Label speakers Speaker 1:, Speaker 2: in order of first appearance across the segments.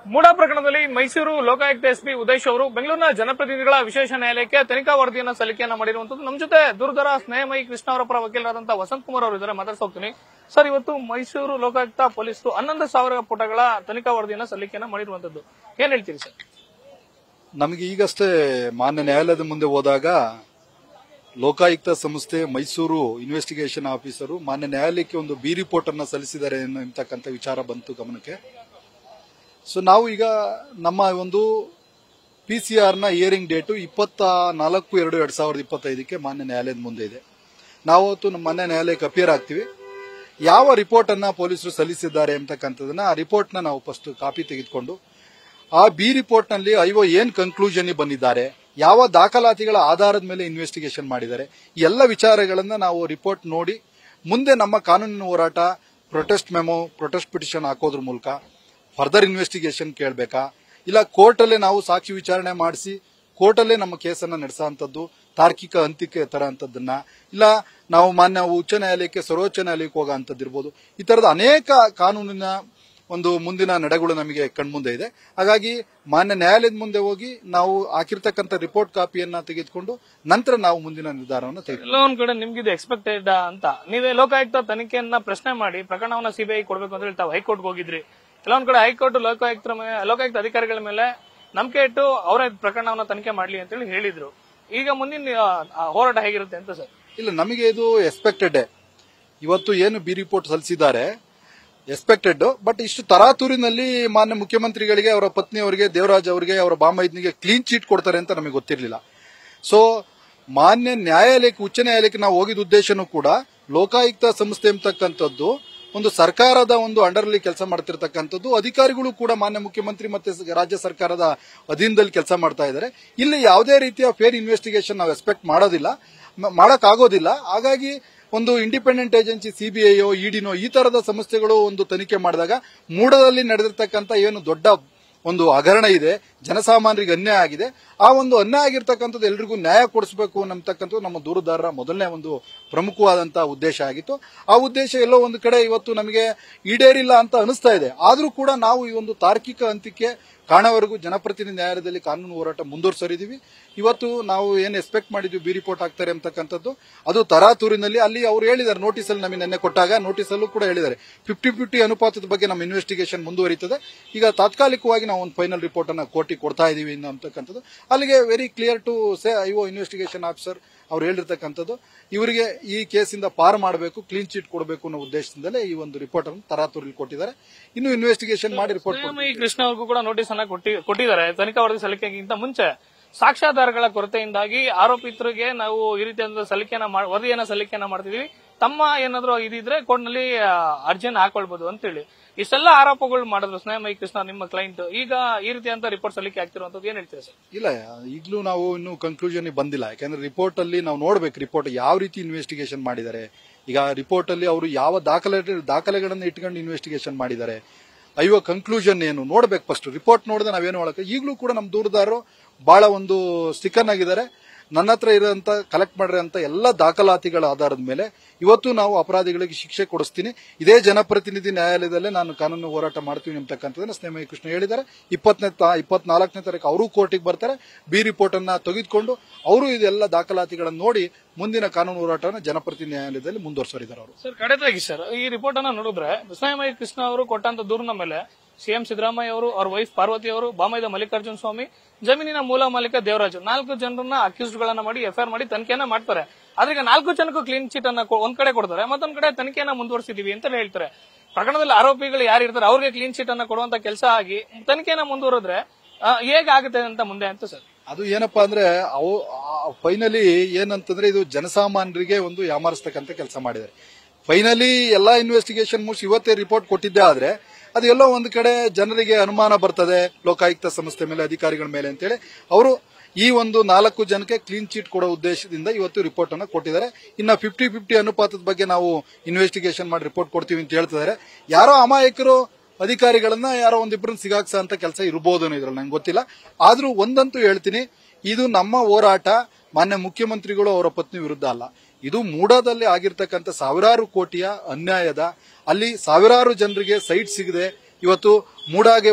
Speaker 1: ಮೂಡಾ ಪ್ರಕರಣದಲ್ಲಿ ಮೈಸೂರು ಲೋಕಾಯುಕ್ತ ಎಸ್ಪಿ ಉದಯ್ ಅವರು ಬೆಂಗಳೂರಿನ ಜನಪ್ರತಿನಿಧಿಗಳ ವಿಶೇಷ ನ್ಯಾಯಾಲಯಕ್ಕೆ ತನಿಖಾ ವರದಿಯನ್ನು ಸಲ್ಲಿಕೆಯನ್ನ ಮಾಡಿರುವಂತದ್ದು. ನಮ್ಮ ಜೊತೆ ದೂರದರ ಸ್ನೇಹಮಯಿ ಕೃಷ್ಣ ಅವರ ಪರ ವಕೀಲರಾದಂತಹ ವಸಂತ್ ಕುಮಾರ್ ಅವರು ಇದ್ದಾರೆ, ಮಾತಾಡ್ತಾ ಹೋಗ್ತೀನಿ. ಸರ್, ಇವತ್ತು ಮೈಸೂರು ಲೋಕಾಯುಕ್ತ ಪೊಲೀಸರು 11,000 ಪುಟಗಳ ತನಿಖಾ ವರದಿಯನ್ನು ಸಲ್ಲಿಕೆಯನ್ನ ಮಾಡಿರುವಂತದ್ದು, ಏನ್ ಹೇಳ್ತೀರಿ ಸರ್?
Speaker 2: ನಮಗೆ ಈಗಷ್ಟೇ ಮಾನ್ಯ ನ್ಯಾಯಾಲಯದ ಮುಂದೆ ಹೋದಾಗ ಲೋಕಾಯುಕ್ತ ಸಂಸ್ಥೆ ಮೈಸೂರು ಇನ್ವೆಸ್ಟಿಗೇಷನ್ ಆಫೀಸರು ಮಾನ್ಯ ನ್ಯಾಯಾಲಯಕ್ಕೆ ಒಂದು ಬಿ ರಿಪೋರ್ಟ್ ಅನ್ನು ಸಲ್ಲಿಸಿದ್ದಾರೆ ಎಂತಕ್ಕಂಥ ವಿಚಾರ ಬಂತು ಗಮನಕ್ಕೆ. ಸೊ ನಾವು ಈಗ ನಮ್ಮ ಒಂದು PCR ನ ಹಿಯರಿಂಗ್ ಡೇಟು 24/2/2025 ಮಾನ್ಯ ನ್ಯಾಯಾಲಯದ ಮುಂದೆ ಇದೆ. ನಾವತ್ತು ನಮ್ಮ ಮಾನ್ಯ ನ್ಯಾಯಾಲಯಕ್ಕೆ ಅಪಿಯರ್ ಆಗ್ತೀವಿ. ಯಾವ ರಿಪೋರ್ಟ್ ಅನ್ನ ಪೊಲೀಸರು ಸಲ್ಲಿಸಿದ್ದಾರೆ ಅಂತಕ್ಕಂಥದನ್ನ ಆ ರಿಪೋರ್ಟ್ ನ ನಾವು ಫಸ್ಟ್ ಕಾಪಿ ತೆಗೆದುಕೊಂಡು ಆ ಬಿ ರಿಪೋರ್ಟ್ ನಲ್ಲಿ ಐಒ ಏನ್ ಕನ್ಕ್ಲೂಷನ್ ಬಂದಿದ್ದಾರೆ, ಯಾವ ದಾಖಲಾತಿಗಳ ಆಧಾರದ ಮೇಲೆ ಇನ್ವೆಸ್ಟಿಗೇಷನ್ ಮಾಡಿದ್ದಾರೆ, ಈ ಎಲ್ಲ ವಿಚಾರಗಳನ್ನ ನಾವು ರಿಪೋರ್ಟ್ ನೋಡಿ ಮುಂದೆ ನಮ್ಮ ಕಾನೂನಿನ ಹೋರಾಟ ಪ್ರೊಟೆಸ್ಟ್ ಮೆಮೊ, ಪ್ರೊಟೆಸ್ಟ್ ಪಿಟಿಷನ್ ಹಾಕೋದ್ರ ಮೂಲಕ ಫರ್ದರ್ ಇನ್ವೆಸ್ಟಿಗೇಷನ್ ಕೇಳಬೇಕಾ, ಇಲ್ಲ ಕೋರ್ಟಲ್ಲೇ ನಾವು ಸಾಕ್ಷಿ ವಿಚಾರಣೆ ಮಾಡಿಸಿ ಕೋರ್ಟಲ್ಲೇ ನಮ್ಮ ಕೇಸನ್ನ ನಡೆಸುವಂತದ್ದು, ತಾರ್ಕಿಕ ಅಂತ್ಯಕ್ಕೆ ತರಂತದ್ದನ್ನ, ಇಲ್ಲ ನಾವು ಮಾನ್ಯ ಉಚ್ಚ ನ್ಯಾಯಾಲಯಕ್ಕೆ ಸರ್ವೋಚ್ಚ ನ್ಯಾಯಾಲಯಕ್ಕೆ ಹೋಗೋಂಥದ್ದಿರ್ಬೋದು. ಈ ತರದ ಅನೇಕ ಕಾನೂನಿನ ಒಂದು ಮುಂದಿನ ನಡೆಗಳು ನಮಗೆ ಕಣ್ಮುಂದೆ ಇದೆ. ಹಾಗಾಗಿ ಮಾನ್ಯ ನ್ಯಾಯಾಲಯದ ಮುಂದೆ ಹೋಗಿ ನಾವು ಹಾಕಿರ್ತಕ್ಕಂಥ ರಿಪೋರ್ಟ್ ಕಾಪಿಯನ್ನ ತೆಗೆದುಕೊಂಡು ನಂತರ ನಾವು ಮುಂದಿನ ನಿರ್ಧಾರವನ್ನು ತೆಗೆದುಕೊಂಡು
Speaker 1: ಒಂದ್ ಕಡೆ ನಿಮ್ಗೆ ಎಕ್ಸ್ಪೆಕ್ಟೆಡ್ ಅಂತ ನೀವೇ ಲೋಕಾಯುಕ್ತ ತನಿಖೆಯನ್ನ ಪ್ರಶ್ನೆ ಮಾಡಿ ಪ್ರಕರಣವನ್ನ ಸಿಬಿಐ ಕೊಡಬೇಕು ಅಂತ ಹೇಳಿ ತಾವು ಹೈಕೋರ್ಟ್ಗೆ ಹೋಗಿದ್ರಿ. ಕೆಲವೊಂದ್ ಕಡೆ ಹೈಕೋರ್ಟ್ ಲೋಕಾಯುಕ್ತ ಅಧಿಕಾರಿಗಳ ಮೇಲೆ ನಂಬಿಕೆ ಇಟ್ಟು ಅವರೇ ಪ್ರಕರಣವನ್ನ ತನಿಖೆ ಮಾಡ್ಲಿ ಅಂತ ಹೇಳಿ ಹೇಳಿದ್ರು. ಈಗ ಮುಂದಿನ ಹೋರಾಟ ಹೇಗಿರುತ್ತೆ ಅಂತ ಸರ್?
Speaker 2: ಇಲ್ಲ, ನಮಗೆ ಇದು ಎಕ್ಸ್ಪೆಕ್ಟೆಡ್. ಇವತ್ತು ಏನು ಬಿ ರಿಪೋರ್ಟ್ ಸಲ್ಲಿಸಿದ್ದಾರೆ ಎಕ್ಸ್ಪೆಕ್ಟೆಡ್, ಬಟ್ ಇಷ್ಟು ತರಾತುರಿನಲ್ಲಿ ಮಾನ್ಯ ಮುಖ್ಯಮಂತ್ರಿಗಳಿಗೆ, ಅವರ ಪತ್ನಿಯವರಿಗೆ, ದೇವರಾಜ್ ಅವರಿಗೆ, ಅವರ ಬಾಮೈದ್ನಿಗೆ ಕ್ಲೀನ್ ಚೀಟ್ ಕೊಡ್ತಾರೆ ಅಂತ ನಮಗೆ ಗೊತ್ತಿರಲಿಲ್ಲ. ಸೊ ಮಾನ್ಯ ನ್ಯಾಯಾಲಯಕ್ಕೆ, ಉಚ್ಚ ನ್ಯಾಯಾಲಯಕ್ಕೆ ನಾವು ಹೋಗಿದ್ದ ಉದ್ದೇಶನೂ ಕೂಡ ಲೋಕಾಯುಕ್ತ ಸಂಸ್ಥೆ ಎಂಬತಕ್ಕಂಥದ್ದು ಒಂದು ಸರ್ಕಾರದ ಒಂದು ಅಂಡರ್ಲಿ ಕೆಲಸ ಮಾಡ್ತಿರ್ತಕ್ಕಂಥದ್ದು. ಅಧಿಕಾರಿಗಳು ಕೂಡ ಮಾನ್ಯ ಮುಖ್ಯಮಂತ್ರಿ ಮತ್ತೆ ರಾಜ್ಯ ಸರ್ಕಾರದ ಅಧೀನದಲ್ಲಿ ಕೆಲಸ ಮಾಡ್ತಾ ಇದ್ದಾರೆ. ಇಲ್ಲಿ ಯಾವುದೇ ರೀತಿಯ ಫೇರ್ ಇನ್ವೆಸ್ಟಿಗೇಷನ್ ನಾವು ಎಕ್ಸ್ಪೆಕ್ಟ್ ಮಾಡೋಕ್ಕಾಗೋದಿಲ್ಲ. ಹಾಗಾಗಿ ಒಂದು ಇಂಡಿಪೆಂಡೆಂಟ್ ಏಜೆನ್ಸಿ ಸಿಬಿಐಯೋ ಇಡಿನೋ ಈ ತರದ ಸಂಸ್ಥೆಗಳು ಒಂದು ತನಿಖೆ ಮಾಡಿದಾಗ ಮೂಡದಲ್ಲಿ ನಡೆದಿರ್ತಕ್ಕಂಥ ಏನು ದೊಡ್ಡ ಒಂದು ಹಗರಣ ಇದೆ, ಜನಸಾಮಾನ್ಯರಿಗೆ ಅನ್ಯಾಯ ಆಗಿದೆ, ಆ ಒಂದು ಅನ್ಯಾಯ ಆಗಿರ್ತಕ್ಕಂಥದ್ದು ಎಲ್ರಿಗೂ ನ್ಯಾಯ ಕೊಡಿಸಬೇಕು ಅನ್ನತಕ್ಕಂಥದ್ದು ನಮ್ಮ ದೂರುದಾರರ ಮೊದಲನೇ ಒಂದು ಪ್ರಮುಖವಾದಂತಹ ಉದ್ದೇಶ ಆಗಿತ್ತು. ಆ ಉದ್ದೇಶ ಎಲ್ಲೋ ಒಂದು ಕಡೆ ಇವತ್ತು ನಮಗೆ ಈಡೇರಿಲ್ಲ ಅಂತ ಅನಿಸ್ತಾ ಇದೆ. ಆದ್ರೂ ಕೂಡ ನಾವು ಈ ಒಂದು ತಾರ್ಕಿಕ ಅಂತ್ಯಕ್ಕೆ ಕಾಣವರೆಗೂ ಜನಪ್ರತಿನಿಧಿ ನ್ಯಾಯಾಲಯದಲ್ಲಿ ಕಾನೂನು ಹೋರಾಟ ಮುಂದುವರಿಸಿದೀವಿ. ಇವತ್ತು ನಾವು ಏನು ಎಕ್ಸ್ಪೆಕ್ಟ್ ಮಾಡಿದ್ವಿ ಬಿ ರಿಪೋರ್ಟ್ ಆಗ್ತಾರೆ ಅಂತಕ್ಕಂಥದ್ದು ಅದು ತರಾತುರಿನಲ್ಲಿ ಅಲ್ಲಿ ಅವರು ಹೇಳಿದ್ದಾರೆ. ನೋಟಿಸಲ್ಲಿ ನಮಗೆ ನೆನ್ನೆ ಕೊಟ್ಟಾಗ ನೋಟಿಸಲ್ಲೂ ಕೂಡ ಹೇಳಿದ್ದಾರೆ 50-50 ಅನುಪಾತದ ಬಗ್ಗೆ ನಮ್ಮ ಇನ್ವೆಸ್ಟಿಗೇಷನ್ ಮುಂದುವರಿತದೆ. ಈಗ ತಾತ್ಕಾಲಿಕವಾಗಿ ನಾವು ಒಂದು ಫೈನಲ್ ರಿಪೋರ್ಟ್ ಅನ್ನ ಕೋರ್ಟಿಗೆ ಕೊಡ್ತಾ ಇದೀವಿ ಅಂತಕ್ಕಂಥದ್ದು ಅಲ್ಲಿಗೆ very clear to say IO investigation officer ಅವ್ರು ಹೇಳಿರ್ತಕ್ಕಂಥದ್ದು ಇವರಿಗೆ ಈ ಕೇಸಿಂದ ಪಾರು ಮಾಡಬೇಕು, ಕ್ಲೀನ್ ಚೀಟ್ ಕೊಡಬೇಕು ಅನ್ನೋ ಉದ್ದೇಶದಿಂದಲೇ ಈ ಒಂದು ರಿಪೋರ್ಟ್ ಅನ್ನು ತರಾತುರಿಲಿ ಕೊಟ್ಟಿದ್ದಾರೆ. ಇನ್ನು ಇನ್ವೆಸ್ಟಿಗೇಷನ್ ಮಾಡಿ ರಿಪೋರ್ಟ್
Speaker 1: ಕೃಷ್ಣ ಅವ್ರಿಗೂ ಕೂಡ ನೋಟಿಸ್ ಅನ್ನ ಕೊಟ್ಟಿದ್ದಾರೆ. ತನಿಖಾ ವರದಿ ಸಲ್ಲಿಕೆಗಿಂತ ಮುಂಚೆ ಸಾಕ್ಷ್ಯಾಧಾರಗಳ ಕೊರತೆಯಿಂದಾಗಿ ಆರೋಪಿತರಿಗೆ ನಾವು ಈ ರೀತಿಯಾದ ವರದಿಯನ್ನ ಸಲ್ಲಿಕೆಯನ್ನ ಮಾಡ್ತಿದೀವಿ, ತಮ್ಮ ಏನಾದ್ರು ಇದಿದ್ರೆ ಕೋರ್ಟ್ನಲ್ಲಿ ಅರ್ಜಿಯನ್ನ ಹಾಕೊಳ್ಬಹುದು ಅಂತೇಳಿ ಇಷ್ಟೆಲ್ಲ ಆರೋಪಗಳು ಮಾಡಿದ್ರು ಸ್ನೇಹಮಯಿ ಕೃಷ್ಣ ನಿಮ್ಮ ಕ್ಲೈಂಟ್. ಈಗ ಈ ರೀತಿಯಂತ ರಿಪೋರ್ಟ್ ಸಲ್ಲಿಕೆ ಆಗ್ತಿರುವಂತದ್ದು ಏನ್ ಹೇಳ್ತೀರಾ ಸರ್?
Speaker 2: ಇಲ್ಲ, ಈಗಲೂ ನಾವು ಇನ್ನು ಕನ್ಕ್ಲೂಷನ್ ಬಂದಿಲ್ಲ. ಯಾಕಂದ್ರೆ ರಿಪೋರ್ಟ್ ಅಲ್ಲಿ ನಾವು ನೋಡ್ಬೇಕು ರಿಪೋರ್ಟ್ ಯಾವ ರೀತಿ ಇನ್ವೆಸ್ಟಿಗೇಷನ್ ಮಾಡಿದ್ದಾರೆ. ಈಗ ರಿಪೋರ್ಟ್ ಅಲ್ಲಿ ಅವರು ಯಾವ ದಾಖಲೆಗಳನ್ನ ಇಟ್ಕೊಂಡು ಇನ್ವೆಸ್ಟಿಗೇಷನ್ ಮಾಡಿದ್ದಾರೆ, ಐಒ ಕನ್ಕ್ಲೂಷನ್ ಏನು ನೋಡ್ಬೇಕು. ಫಸ್ಟ್ ರಿಪೋರ್ಟ್ ನೋಡಿದ್ರೆ ನಾವೇನು ಹೇಳಕ್ಕೆ. ಈಗಲೂ ಕೂಡ ನಮ್ಮ ದೂರದಾರರು ಬಹಳ ಒಂದು ಸ್ಟಿಕನ್ ಆಗಿದ್ದಾರೆ. ನನ್ನ ಹತ್ರ ಇರೋಂತ ಕಲೆಕ್ಟ್ ಮಾಡಿರೋಂತ ಎಲ್ಲ ದಾಖಲಾತಿಗಳ ಆಧಾರದ ಮೇಲೆ ಇವತ್ತು ನಾವು ಅಪರಾಧಿಗಳಿಗೆ ಶಿಕ್ಷೆ ಕೊಡಿಸ್ತೀನಿ, ಇದೇ ಜನಪ್ರತಿನಿಧಿ ನ್ಯಾಯಾಲಯದಲ್ಲೇ ನಾನು ಕಾನೂನು ಹೋರಾಟ ಮಾಡ್ತೀವಿ ಅಂತಕ್ಕಂಥದ್ದನ್ನ ಸ್ನೇಹಮಯಿ ಕೃಷ್ಣ ಹೇಳಿದ್ದಾರೆ. 24ನೇ ತಾರೀಕು ಅವರು ಕೋರ್ಟಿಗೆ ಬರ್ತಾರೆ. ಬಿ ರಿಪೋರ್ಟ್ ಅನ್ನ ತೆಗೆದುಕೊಂಡು ಅವರು ಇದೆಲ್ಲ ದಾಖಲಾತಿಗಳನ್ನು ನೋಡಿ ಮುಂದಿನ ಕಾನೂನು ಹೋರಾಟವನ್ನು ಜನಪ್ರತಿನಿಧಿ ನ್ಯಾಯಾಲಯದಲ್ಲಿ ಮುಂದುವರಿಸಿದ್ದಾರೆ ಅವರು.
Speaker 1: ಸರ್, ಕಡೆದಾಗಿ ಸರ್ ಈ ರಿಪೋರ್ಟ್ ಅನ್ನ ನೋಡಿದ್ರೆ ಸ್ನೇಹಮಯಿ ಕೃಷ್ಣ ಅವರು ಕೊಟ್ಟಂತ ದೂರಿನ ಮೇಲೆ ಸಿಎಂ ಸಿದ್ದರಾಮಯ್ಯ ಅವರು, ಅವ್ರ ವೈಫ್ ಪಾರ್ವತಿ ಅವರು, ಬಾಮೈದ ಮಲ್ಲಿಕಾರ್ಜುನ ಸ್ವಾಮಿ, ಜಮೀನಿನ ಮೂಲ ಮಾಲೀಕ ದೇವರಾಜು 4 ಜನರನ್ನ ಅಕ್ಯೂಸ್ಡ್ ಗಳನ್ನ ಮಾಡಿ ಎಫ್ಐಆರ್ ಮಾಡಿ ತನಿಖೆಯನ್ನ ಮಾಡ್ತಾರೆ. ಆದ್ರೆ ಈಗ 4 ಜನಕ್ಕೂ ಕ್ಲೀನ್ ಚೀಟ್ ಅನ್ನ ಒಂದ್ ಕಡೆ ಕೊಡ್ತಾರೆ, ಮತ್ತೊಂದ್ ಕಡೆ ತನಿಖೆಯನ್ನ ಮುಂದುವರಿಸಿದೀವಿ ಅಂತ ಹೇಳ್ತಾರೆ. ಪ್ರಕರಣದಲ್ಲಿ ಆರೋಪಿಗಳು ಯಾರು ಇರ್ತಾರೆ ಅವ್ರಿಗೆ ಕ್ಲೀನ್ ಚೀಟ್ ಅನ್ನ ಕೊಡುವಂತ ಕೆಲಸ ಆಗಿ ತನಿಖೆಯನ್ನ ಮುಂದುವರೆದ್ರೆ ಹೇಗಾಗುತ್ತೆ ಅಂತ ಮುಂದೆ ಅಂತ ಸರ್?
Speaker 2: ಅದು ಏನಪ್ಪಾ ಅಂದ್ರೆ ಫೈನಲಿ ಏನಂತಂದ್ರೆ ಇದು ಜನಸಾಮಾನ್ಯರಿಗೆ ಒಂದು ಯಾಮಾರಿಸ್ತಕ್ಕಂಥ ಕೆಲಸ ಮಾಡಿದ್ದಾರೆ. ಫೈನಲಿ ಎಲ್ಲಾ ಇನ್ವೆಸ್ಟಿಗೇಷನ್ ಮುಗಿಸಿ ಇವತ್ತೇ ರಿಪೋರ್ಟ್ ಕೊಟ್ಟಿದ್ದೆ ಆದ್ರೆ ಅದು ಎಲ್ಲೋ ಒಂದು ಕಡೆ ಜನರಿಗೆ ಅನುಮಾನ ಬರ್ತದೆ ಲೋಕಾಯುಕ್ತ ಸಂಸ್ಥೆ ಮೇಲೆ, ಅಧಿಕಾರಿಗಳ ಮೇಲೆ ಅಂತೇಳಿ ಅವರು ಈ ಒಂದು 4 ಜನಕ್ಕೆ ಕ್ಲೀನ್ ಚೀಟ್ ಕೊಡೋ ಉದ್ದೇಶದಿಂದ ಇವತ್ತು ರಿಪೋರ್ಟ್ ಅನ್ನು ಕೊಟ್ಟಿದ್ದಾರೆ. ಇನ್ನ 50-50 ಅನುಪಾತದ ಬಗ್ಗೆ ನಾವು ಇನ್ವೆಸ್ಟಿಗೇಷನ್ ಮಾಡಿ ರಿಪೋರ್ಟ್ ಕೊಡ್ತೀವಿ ಅಂತ ಹೇಳ್ತಿದ್ದಾರೆ. ಯಾರೋ ಅಮಾಯಕರು ಅಧಿಕಾರಿಗಳನ್ನ ಯಾರೋ ಒಂದಿಬ್ಬರನ್ನ ಸಿಗಾಕ್ಸ ಅಂತ ಕೆಲಸ ಇರಬಹುದು ಇದ್ರಲ್ಲಿ ನಂಗೆ ಗೊತ್ತಿಲ್ಲ. ಆದ್ರೂ ಒಂದಂತೂ ಹೇಳ್ತೀನಿ, ಇದು ನಮ್ಮ ಹೋರಾಟ ಮಾನ್ಯ ಮುಖ್ಯಮಂತ್ರಿಗಳು ಅವರ ಪತ್ನಿ ವಿರುದ್ಧ ಅಲ್ಲ. ಇದು ಮೂಡಾದಲ್ಲಿ ಆಗಿರ್ತಕ್ಕಂಥ ಸಾವಿರಾರು ಕೋಟಿಯ ಅನ್ಯಾಯದ, ಅಲ್ಲಿ ಸಾವಿರಾರು ಜನರಿಗೆ ಸೈಟ್ ಸಿಗದೆ ಇವತ್ತು ಮೂಡಾಗೆ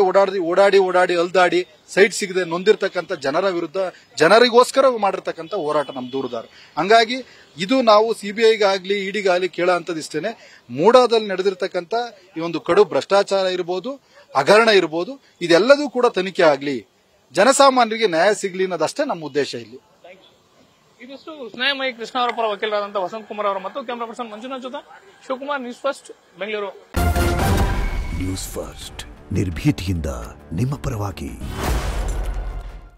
Speaker 2: ಓಡಾಡಿ ಅಲ್ದಾಡಿ ಸೈಟ್ ಸಿಗದೆ ನೊಂದಿರ್ತಕ್ಕಂಥ ಜನರ ವಿರುದ್ಧ ಜನರಿಗೋಸ್ಕರ ಮಾಡಿರ್ತಕ್ಕಂಥ ಹೋರಾಟ ನಮ್ಮ ದೂರುದಾರ. ಹಂಗಾಗಿ ಇದು ನಾವು ಸಿಬಿಐಗಾಗ್ಲಿ ಇಡಿಗಾಗ್ಲಿ ಕೇಳೋ ಅಂತದಿಷ್ಟೇನೆ, ಮೂಡಾದಲ್ಲಿ ನಡೆದಿರ್ತಕ್ಕಂಥ ಈ ಒಂದು ಕಡು ಭ್ರಷ್ಟಾಚಾರ ಇರ್ಬೋದು, ಹಗರಣ ಇರ್ಬೋದು, ಇದೆಲ್ಲದೂ ಕೂಡ ತನಿಖೆ ಆಗ್ಲಿ, ಜನಸಾಮಾನ್ಯರಿಗೆ ನ್ಯಾಯ ಸಿಗ್ಲಿ ಅನ್ನೋದಷ್ಟೇ ನಮ್ಮ ಉದ್ದೇಶ ಇಲ್ಲಿ.
Speaker 1: ಇದಿಷ್ಟು ಸ್ನೇಹಮಯಿ ಕೃಷ್ಣ ಅವರ ಪರ ವಕೀಲರಾದಂತಹ ವಸಂತ್ ಕುಮಾರ್ ಅವರು ಮತ್ತು ಕ್ಯಾಮರಾ ಪರ್ಸನ್ ಮಂಜುನಾಥ್ ಜೊತೆ Shivakumar, news first, Bengaluru.
Speaker 3: News first ನಿರ್ಭೀತಿಯಿಂದ ನಿಮ್ಮ ಪರವಾಗಿ.